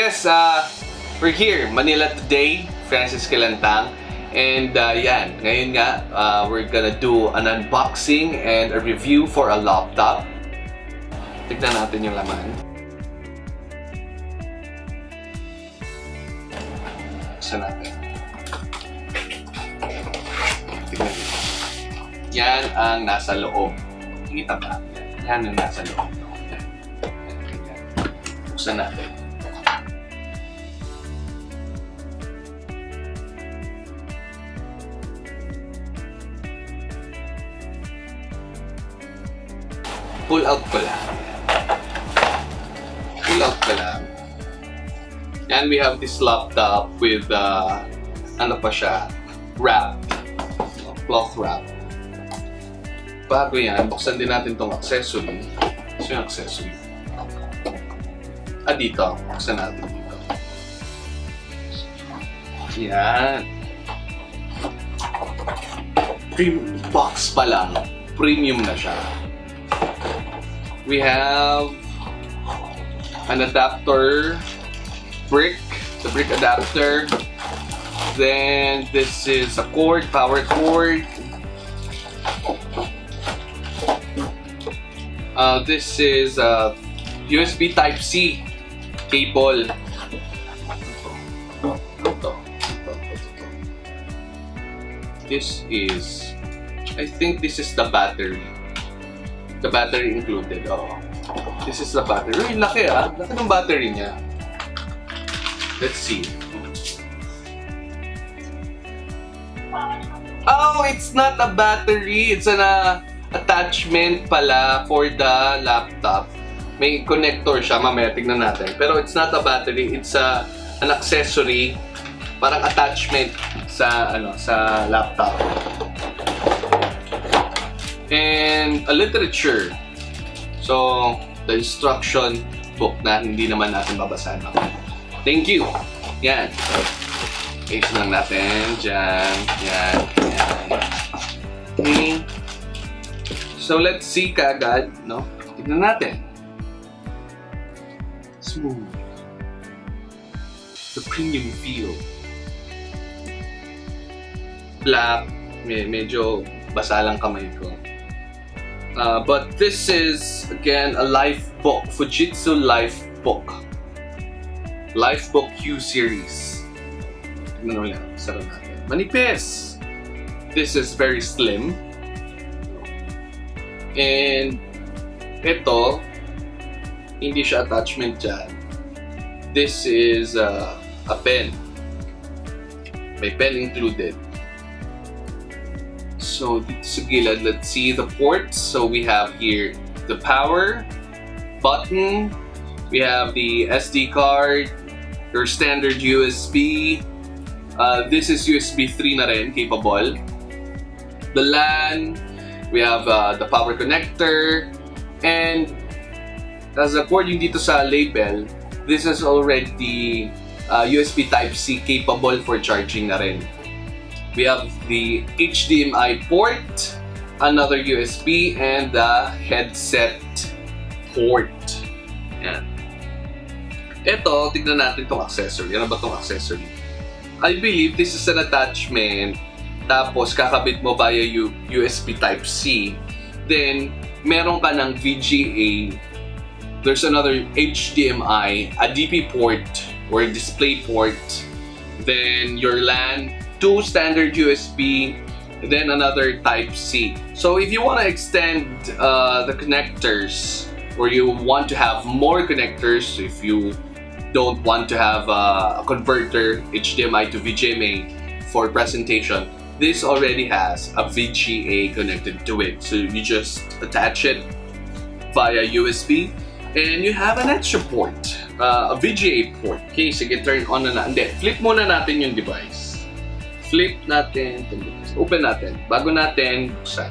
yes, we're here, Manila today, Francis Quilantang. And yan, ngayon nga, we're gonna do an unboxing and a review for a laptop. Tignan natin yung laman. Buksan natin. Tignan natin. Yan ang nasa loob. Kita ba? Yan ang nasa loob. Yan. Buksan natin. Pull out ko lang. Pull out ko lang. And we have this laptop with, ano pa siya, wrap. Cloth wrap. Bago yan, buksan din natin tong accessory. So yung accessory. Dito. Buksan natin dito. Yan. Box pa lang. Premium na siya. We have an adapter brick, the brick adapter. Then this is a cord, power cord. This is a USB Type-C cable. This is, I think this is the battery. The battery included, oh. This is the battery. Uy, laki ah. Laki ng battery niya. Let's see. Oh, it's not a battery. It's an attachment pala for the laptop. May connector siya. Mamaya tignan natin. Pero it's not a battery. It's an accessory. Parang attachment sa, sa laptop. And a literature. So, the instruction book na hindi naman natin babasahin. Thank you. Yan. Case lang natin. Diyan. Yan. Yan. Okay. So, let's see kaagad, no? Tignan natin. Smooth. The premium feel. Black. Medyo basa lang kamay ko. But this is, again, a Lifebook. Fujitsu Lifebook. Lifebook U series. Tignan mo lang. Sarap natin. Manipis! This is very slim. And ito, hindi siya attachment dyan. This is a pen. May pen included. So, dito sa gilid, let's see the ports. So, we have here the power button. We have the SD card, your standard USB. This is USB 3 na rin, capable. The LAN. We have the power connector. And, as according dito sa label, this is already USB Type-C capable for charging na rin. We have the HDMI port, another USB, and the headset port. Yan. Ito, tignan natin itong accessory. Ano ba itong accessory? I believe this is an attachment. Tapos, kakabit mo via USB Type-C. Then, meron ka ng VGA. There's another HDMI, a DP port or display port. Then, your LAN. 2 standard USB, and then another Type-C. So if you want to extend the connectors, or you want to have more connectors, if you don't want to have a converter, HDMI to VGA for presentation, this already has a VGA connected to it. So you just attach it via USB, and you have an extra port, a VGA port. Okay, sige, turn on na. Hindi, flip muna natin yung device. Flip natin, open natin, bago natin buksan.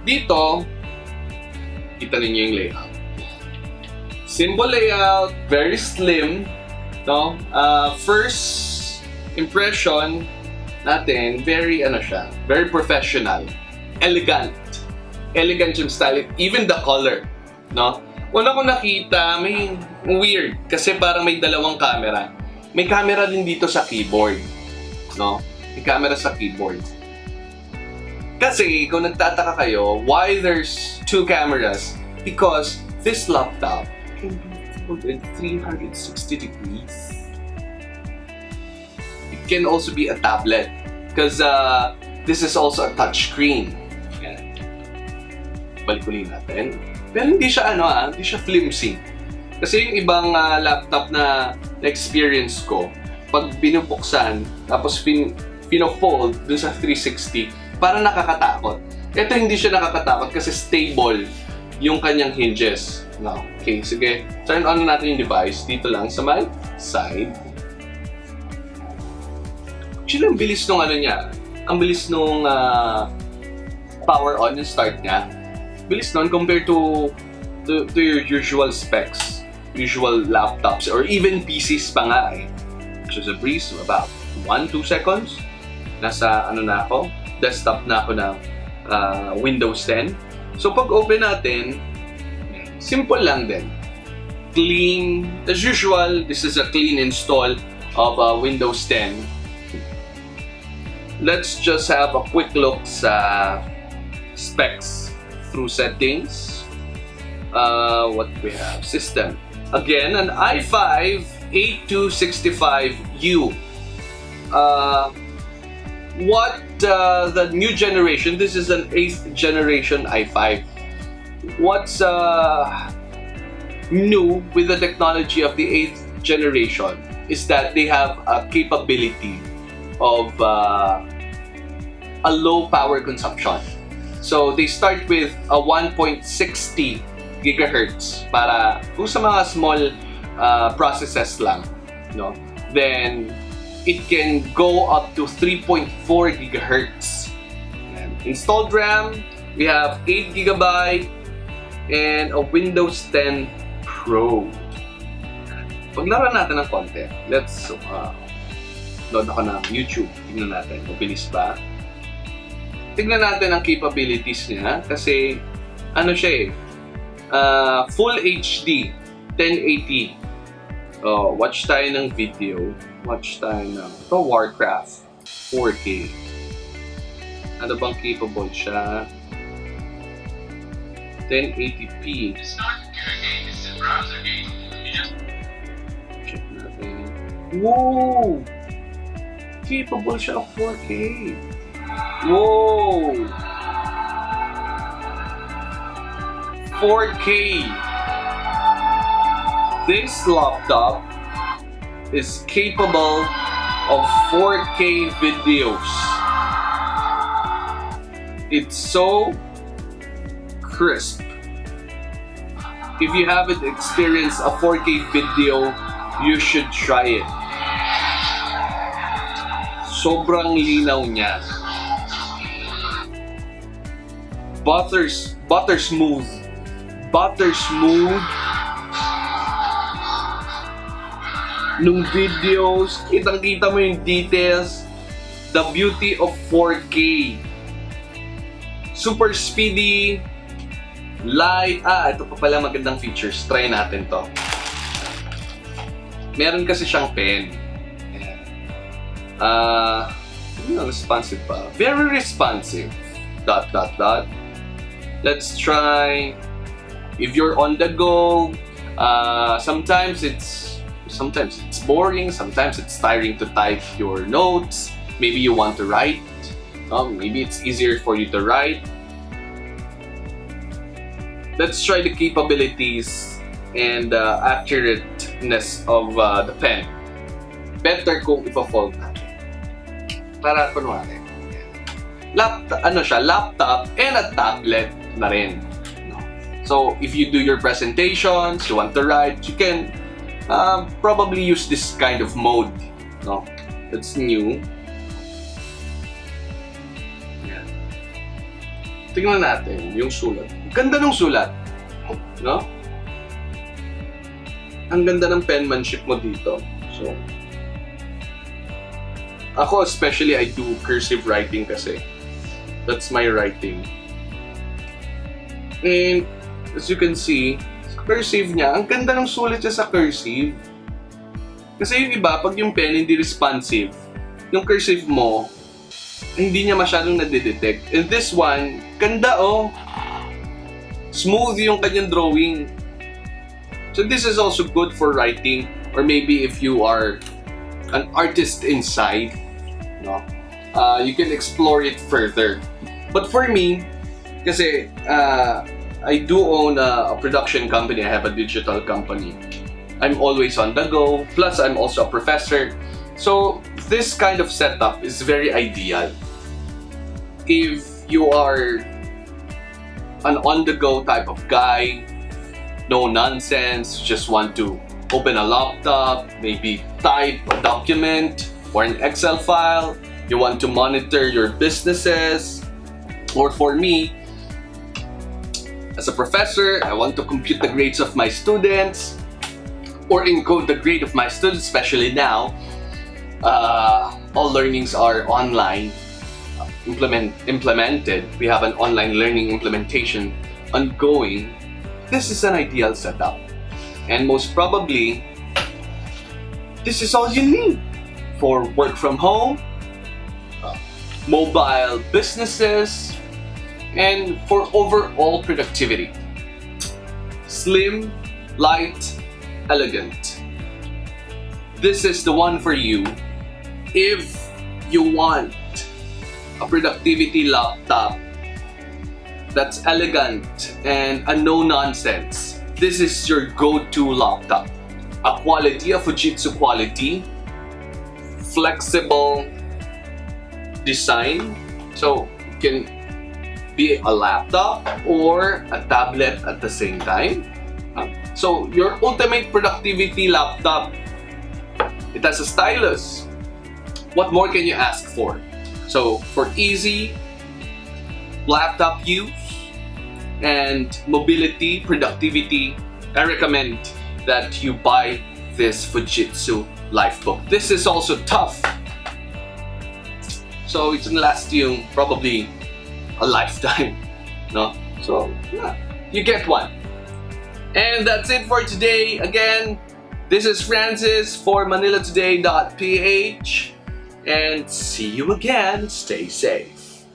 Dito, kita ninyo yung layout. Simple layout, very slim, no? First impression natin, very very professional, elegant yung style, even the color. no? Una ko nakita, may weird kasi parang may dalawang camera. May camera din dito sa keyboard, no? May camera sa keyboard. Kasi kung nagtataka kayo, why there's two cameras? Because this laptop can be folded 360 degrees. It can also be a tablet because this is also a touch screen. Yan. Balikunin natin. Pero hindi siya hindi siya flimsy. Kasi yung ibang laptop na experience ko, pag binubuksan, tapos pino-fold dun sa 360, parang nakakatakot. Ito hindi siya nakakatakot kasi stable yung kanyang hinges. No. Okay, sige. Turn on natin yung device. Dito lang sa my side. Actually, ang bilis nung niya. Ang bilis nung power on yung start niya. Bilis nun compared to your usual specs. Usual laptops or even PCs pa nga eh. Which is a breeze about 1-2 seconds. Nasa na ako, desktop na ako ng Windows 10. So pag open natin, simple lang din. Clean, as usual, this is a clean install of Windows 10. Let's just have a quick look sa specs through settings. What we have? System. Again, an i5 8265U. What the new generation? This is an 8th generation i5. What's new with the technology of the 8th generation is that they have a capability of a low power consumption. So they start with a 1.60 gigahertz para kung sa mga small processes lang, no? Then it can go up to 3.4 gigahertz. And installed RAM, we have 8 GB and a Windows 10 Pro. Paglaro natin ng konti, let's load ako ng YouTube. Tignan natin, mabilis ba? Tignan natin ang capabilities niya kasi siya full HD 1080. Watch tayo ng video. Watch tayo ng Warcraft 4K. Ano bang capable siya? 1080p. Check natin. Whoa! Capable siya of 4K. Whoa! 4K. This laptop is capable of 4K videos. It's so crisp. If you haven't experienced a 4K video, you should try it. Sobrang linaw niya. Butter smooth. Nung videos, kitang-kita mo yung details. The beauty of 4K. Super speedy. Light. Ito pa pala magandang features. Try natin to. Meron kasi siyang pen. Responsive pa. Very responsive. ... Let's try. If you're on the go, sometimes it's boring, sometimes it's tiring to type your notes. Maybe you want to write. Maybe it's easier for you to write. Let's try the capabilities and accurateness of the pen. Better kung ipa-fold natin. Para kunwari. Laptop and a tablet na rin. No? So, if you do your presentations, you want to write, you can probably use this kind of mode. No? That's new. Yan. Tingnan natin yung sulat. Ganda ng sulat. No? Ang ganda ng penmanship mo dito. So, ako especially, I do cursive writing kasi. That's my writing. And as you can see, cursive niya, ang ganda ng sulit niya sa cursive. Kasi yung iba, pag yung pen hindi responsive, yung cursive mo, hindi niya masyadong nadidetect. And this one, ganda oh! Smooth yung kanyang drawing. So this is also good for writing, or maybe if you are an artist inside, no? You can explore it further. But for me, kasi I do own a production company, I have a digital company. I'm always on the go, plus I'm also a professor. So this kind of setup is very ideal. If you are an on-the-go type of guy, no nonsense, just want to open a laptop, maybe type a document or an Excel file, you want to monitor your businesses, or for me, as a professor, I want to compute the grades of my students, or encode the grade of my students, especially now. All learnings are online implemented. We have an online learning implementation ongoing. This is an ideal setup. And most probably, this is all you need for work from home, mobile businesses, and for overall productivity. Slim, light, elegant. This is the one for you if you want a productivity laptop that's elegant and a no-nonsense. This is your go-to laptop. A quality, a Fujitsu quality, flexible design, so it can be a laptop or a tablet at the same time. So your ultimate productivity laptop. It has a stylus. What more can you ask for? So for easy laptop use and mobility, productivity, I recommend that you buy this Fujitsu Lifebook. This is also tough. So it's gonna last you probably a lifetime, no? So yeah, you get one. And that's it for today. Again, this is Francis for manilatoday.ph, and see you again. Stay safe.